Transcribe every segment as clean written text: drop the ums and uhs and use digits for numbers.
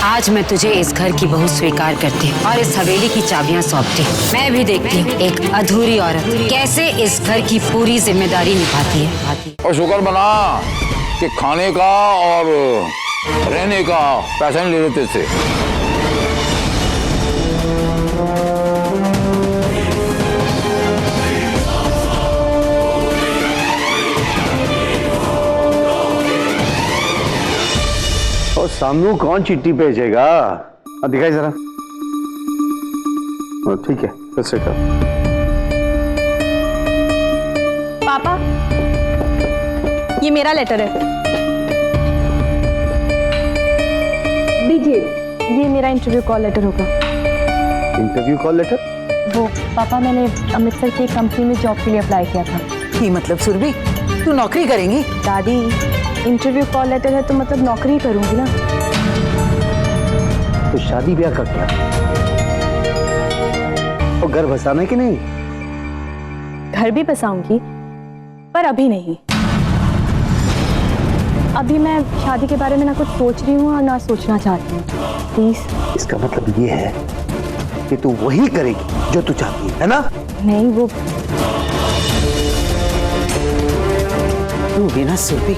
आज मैं तुझे इस घर की बहू स्वीकार करती हूँ और इस हवेली की चाबियाँ सौंपती हूँ। मैं भी देखती हूँ एक अधूरी औरत कैसे इस घर की पूरी जिम्मेदारी निभाती है। और शुक्र बना कि खाने का और रहने का पैसा नहीं ले लेते थे। और सामने कौन चिट्ठी भेजेगा? दिखाई जरा। ठीक है, फिर से कर। पापा, ये मेरा लेटर है, दीजिए। ये मेरा इंटरव्यू कॉल लेटर होगा। Interview call letter? वो पापा, मैंने अमृतसर की एक कंपनी में जॉब के लिए अप्लाई किया था। ये मतलब सुरभि, तू नौकरी करेंगी? दादी, इंटरव्यू कॉल लेटर है तो मतलब नौकरी ही करूंगी ना। तो शादी ब्याह का क्या? और घर बसाना है कि नहीं? घर भी बसाऊंगी, पर अभी नहीं। अभी मैं शादी के बारे में ना कुछ सोच रही हूँ और ना सोचना चाहती हूँ। प्लीज। इसका मतलब ये है कि तू वही करेगी जो तू चाहती है ना? नहीं, वो तू भी ना सुरभि,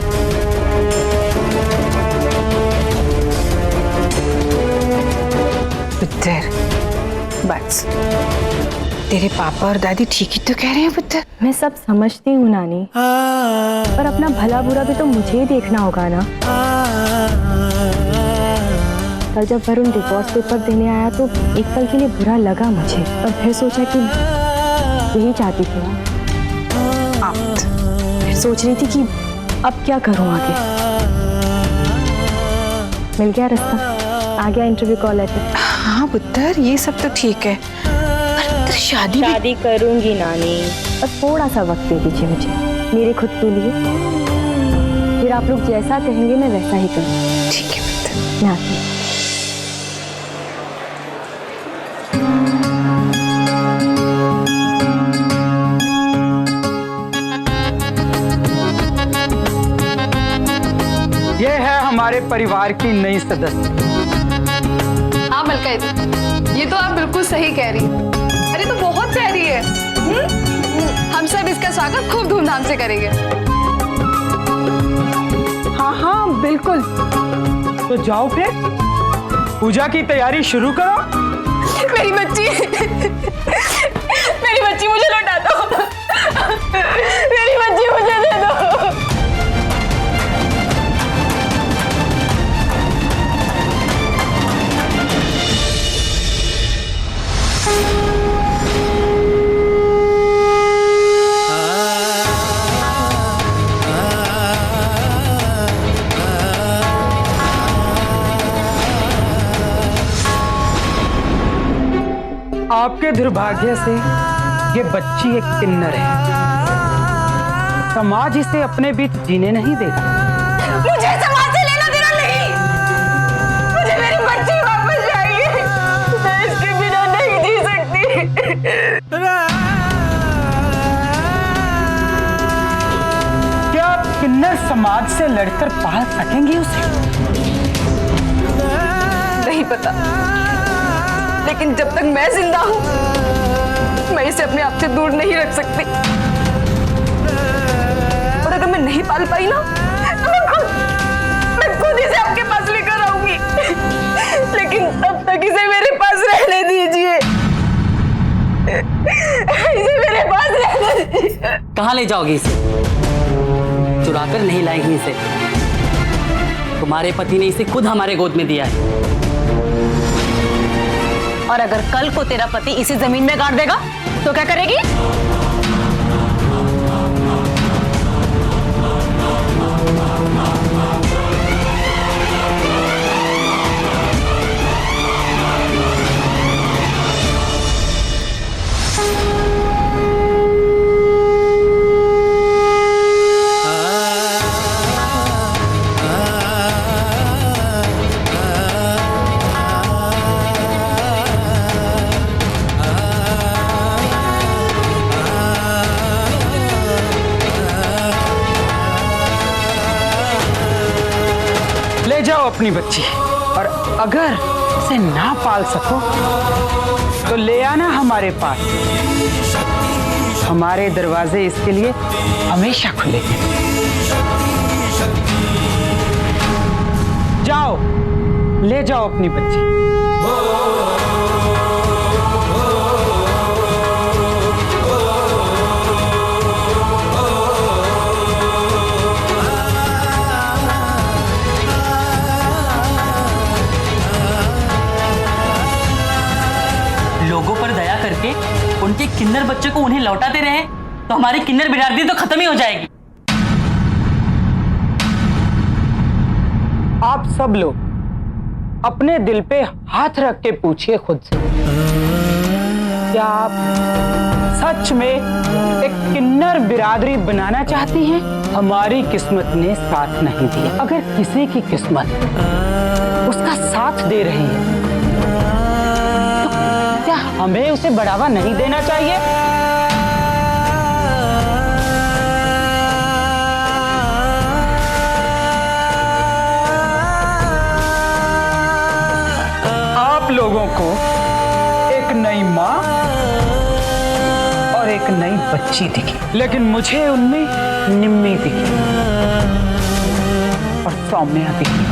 पुत्र, बस तेरे पापा और दादी ठीक ही तो कह रहे हैं पुत्र। मैं सब समझती हूँ नानी, पर अपना भला बुरा भी तो मुझे ही देखना होगा ना। कल जब वरुण डिवोर्स पेपर देने आया तो एक पल के लिए बुरा लगा मुझे, पर फिर सोचा कि यही चाहती थी ना। फिर सोच रही थी कि अब क्या करूं आगे। मिल गया रास्ता, आ गया इंटरव्यू कॉल लेटर। हाँ पुत्र, ये सब तो ठीक है, पर पुत्र शादी करूंगी नानी, बस थोड़ा सा वक्त दे दीजिए मुझे मेरे खुद के लिए। फिर आप लोग जैसा कहेंगे मैं वैसा ही करूँ। ठीक है पुत्र। मैं आती हूँ। ये है हमारे परिवार की नई सदस्य। हाँ मलका दीदी, ये तो आप बिल्कुल सही कह रही हैं। अरे तो बहुत प्यारी है। हम सब इसका स्वागत खूब धूमधाम से करेंगे। हाँ हाँ बिल्कुल। तो जाओ फिर पूजा की तैयारी शुरू करो। मेरी बच्ची मेरी बच्ची मुझे लौटा दो। मेरी बच्ची मुझे दे दो। आपके दुर्भाग्य से ये बच्ची एक किन्नर है। समाज इसे अपने बीच जीने नहीं देगा। मुझे समाज से लेना देना नहीं। मुझे मेरी बच्ची वापस चाहिए। मैं इसके बिना नहीं जी सकती। क्या आप किन्नर समाज से लड़कर पाल सकेंगी उसे? नहीं पता, लेकिन जब तक मैं जिंदा हूं, मैं इसे अपने आप से दूर नहीं रख सकती। और अगर मैं नहीं पाल पाई ना, तो मैं खुद इसे आपके पास लेकर आऊंगी। लेकिन तब तक इसे मेरे पास रहने दीजिए। इसे मेरे पास रहने दीजिए। कहाँ ले जाओगी इसे? चुराकर नहीं लाएंगी इसे। तुम्हारे पति ने इसे खुद हमारे गोद में दिया है। और अगर कल को तेरा पति इसी जमीन में गाड़ देगा तो क्या करेगी? ले जाओ अपनी बच्ची। और अगर इसे ना पाल सको तो ले आना हमारे पास। हमारे दरवाजे इसके लिए हमेशा खुले हैं। जाओ, ले जाओ अपनी बच्ची। लोगों पर दया करके उनके किन्नर बच्चे को उन्हें लौटाते रहे तो हमारी किन्नर बिरादरी तो खत्म ही हो जाएगी। आप सब लोग अपने दिल पे हाथ रख के पूछिए खुद से, क्या आप सच में एक किन्नर बिरादरी बनाना चाहती हैं? हमारी किस्मत ने साथ नहीं दिया। अगर किसी की किस्मत उसका साथ दे रही है तो क्या हमें उसे बढ़ावा नहीं देना चाहिए? आप लोगों को एक नई माँ और एक नई बच्ची दिखी, लेकिन मुझे उनमें निम्मी दिखी और सौम्या दिखी।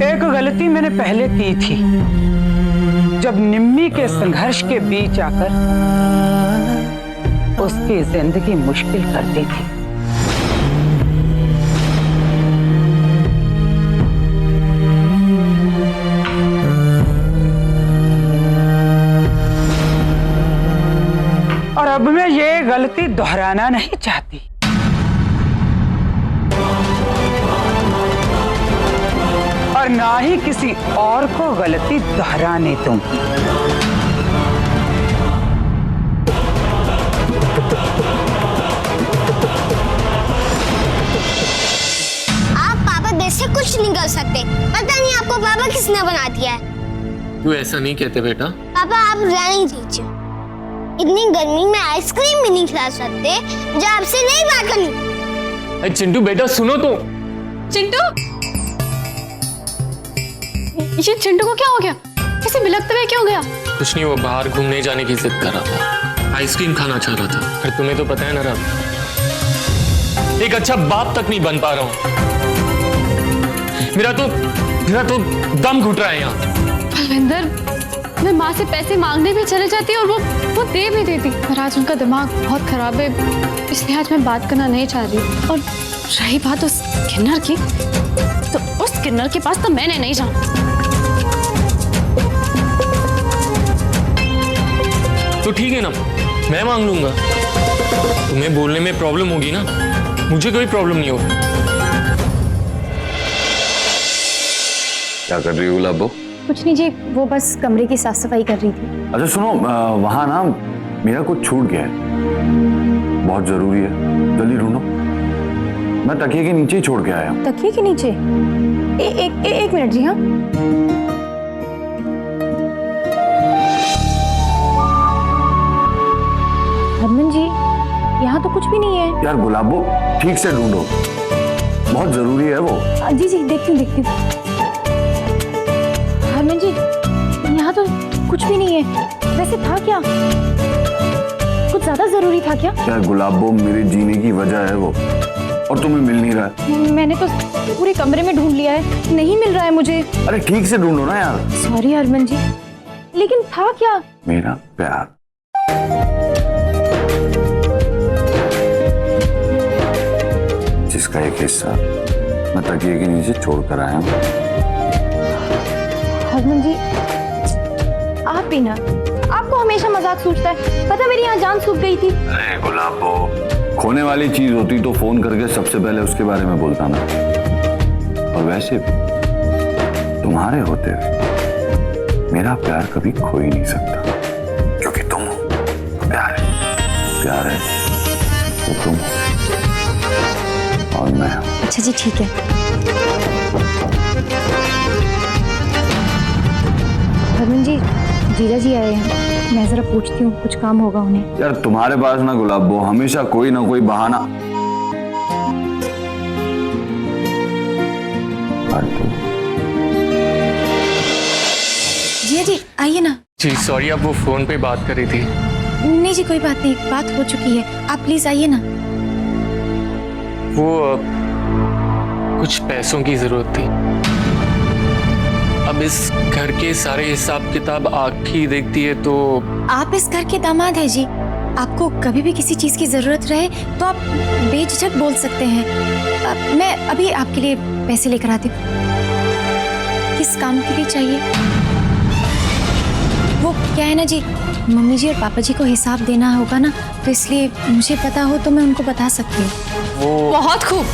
एक गलती मैंने पहले की थी, जब निम्मी के संघर्ष के बीच आकर उसकी जिंदगी मुश्किल कर दी थी। और अब मैं ये गलती दोहराना नहीं चाहती। और ना ही किसी और को गलती दोहराने दूंगी। आप पापा देश से कुछ नहीं कर सकते। पता नहीं आपको पापा किसने बना दिया है। तू ऐसा नहीं कहते बेटा। पापा आप रहने दीजिए, इतनी गर्मी में आइसक्रीम भी नहीं खिला सकते। मुझे आपसे नहीं बात करनी। अरे चिंटू बेटा सुनो तो। चिंटू, ये चिंटू को क्या हो गया? ऐसे बिलखते हुए क्यों गया? कुछ नहीं, वो बाहर घूमने जाने की जिद कर रहा था, आइसक्रीम खाना चाह रहा था। फिर तुम्हें तो पता है ना रात, एक अच्छा बाप तक नहीं बन पा रहा हूँ। मेरा तो दम घुट रहा है यहाँ। बलविंदर, मैं माँ से पैसे मांगने भी चले जाती और वो दे भी देती, पर आज उनका दिमाग बहुत खराब है, इसलिए आज मैं बात करना नहीं चाह रही। और रही बात उस किन्नर की, तो उस किन्नर के पास तो मैंने नहीं जाना। तो ठीक है ना, मैं मांग लूंगा। तुम्हें बोलने में प्रॉब्लम होगी ना, मुझे कोई प्रॉब्लम नहीं होगी। क्या कर रही हो गुलाबो? कुछ नहीं जी, वो बस कमरे की साफ सफाई कर रही थी। अच्छा सुनो, वहां ना मेरा कुछ छूट गया है, बहुत जरूरी है, जल्दी ढूंढो। मैं तकिए के नीचे ही छोड़ के आया हूँ। तकिए के नीचे? एक मिनट जी। हाँ, हरमन जी, यहाँ तो कुछ भी नहीं है। यार गुलाबो, ठीक से ढूंढो, बहुत जरूरी है वो। जी जी, देखती हूँ। हरमन जी, यहाँ तो कुछ भी नहीं है। वैसे था क्या? कुछ ज्यादा जरूरी था क्या? यार गुलाबो, मेरे जीने की वजह है वो, और तुम्हें मिल नहीं रहा है। मैंने तो पूरे कमरे में ढूंढ लिया है, नहीं मिल रहा है मुझे। अरे ठीक से ढूंढो ना यार। सॉरी हरमन जी, लेकिन था क्या? मेरा प्यार। जिसका एक हिस्सा मैं तकिए के नीचे छोड़ कर आया हूँ। हरमन जी, आप भी ना, आपको हमेशा मजाक सूझता है। पता मेरी यहाँ जान सूख गई थी। अरे गुलाबो, खोने वाली चीज होती तो फोन करके सबसे पहले उसके बारे में बोलता ना। और वैसे भी तुम्हारे होते हुए मेरा प्यार कभी खो ही नहीं सकता, क्योंकि तुम हो। प्यार है तो तुम हो और मैं हूं। अच्छा जी, ठीक है। हरमन जी, जीजा जी आए हैं, मैं जरा पूछती हूँ, कुछ काम होगा उन्हें। यार तुम्हारे पास ना गुलाबो हमेशा कोई ना कोई बहाना। जी आइए ना। जी सॉरी, आप वो फोन पे बात कर रही थी। नहीं जी, कोई बात नहीं, बात हो चुकी है। आप प्लीज आइए ना। वो कुछ पैसों की जरूरत थी। अब इस घर के सारे हिसाब किताब आँख ही देखती है तो। आप इस घर के दामाद हैं जी, आपको कभी भी किसी चीज की जरूरत रहे तो आप बेझिझक बोल सकते हैं। मैं अभी आपके लिए पैसे लेकर आती हूँ। किस काम के लिए चाहिए? वो क्या है ना जी, मम्मी जी और पापा जी को हिसाब देना होगा ना, तो इसलिए मुझे पता हो तो मैं उनको बता सकती हूँ। वो बहुत खूब।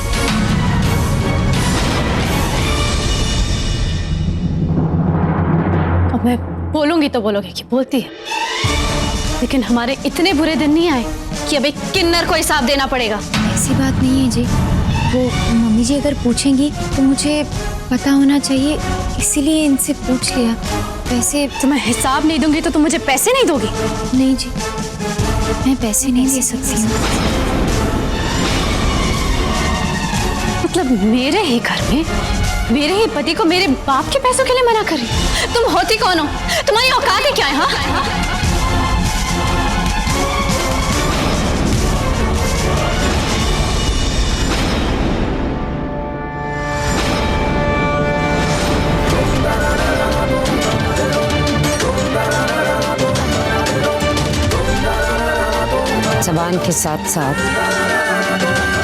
अब मैं बोलूंगी तो बोलोगे कि बोलती है, लेकिन हमारे इतने बुरे दिन नहीं आए कि अब एक किन्नर को हिसाब देना पड़ेगा। ऐसी बात नहीं है जी, वो मम्मी जी अगर पूछेंगी तो मुझे पता होना चाहिए, इसीलिए इनसे पूछ लिया। वैसे तो मैं हिसाब नहीं दूंगी तो तुम मुझे पैसे नहीं दोगी? नहीं जी, मैं पैसे नहीं दे सकती हूँ। मतलब मेरे ही घर में मेरे ही पति को मेरे बाप के पैसों के लिए मना कर रही? तुम होती कौन हो? तुम्हारी औकात ही क्या है? हाँ, जबान के साथ साथ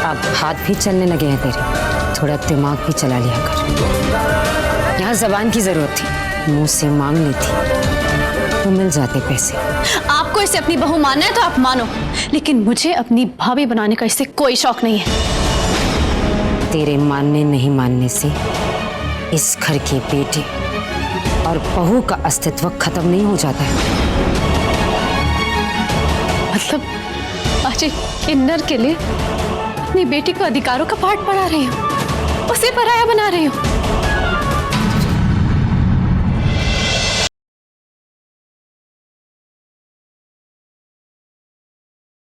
अब हाथ भी चलने लगे हैं तेरे। थोड़ा दिमाग भी चला लिया कर। यहाँ जबान की जरूरत थी, मुंह से मांग ली थी तो मिल जाते पैसे। आपको इसे अपनी बहू मानना है तो आप मानो, लेकिन मुझे अपनी भाभी बनाने का इससे कोई शौक नहीं है। तेरे मानने नहीं मानने से इस घर के बेटे और बहू का अस्तित्व खत्म नहीं हो जाता है। मतलब आज एक किन्नर के लिए अपनी बेटी को अधिकारों का पाठ पढ़ा रही हूँ, उसे पराया बना रही हूँ।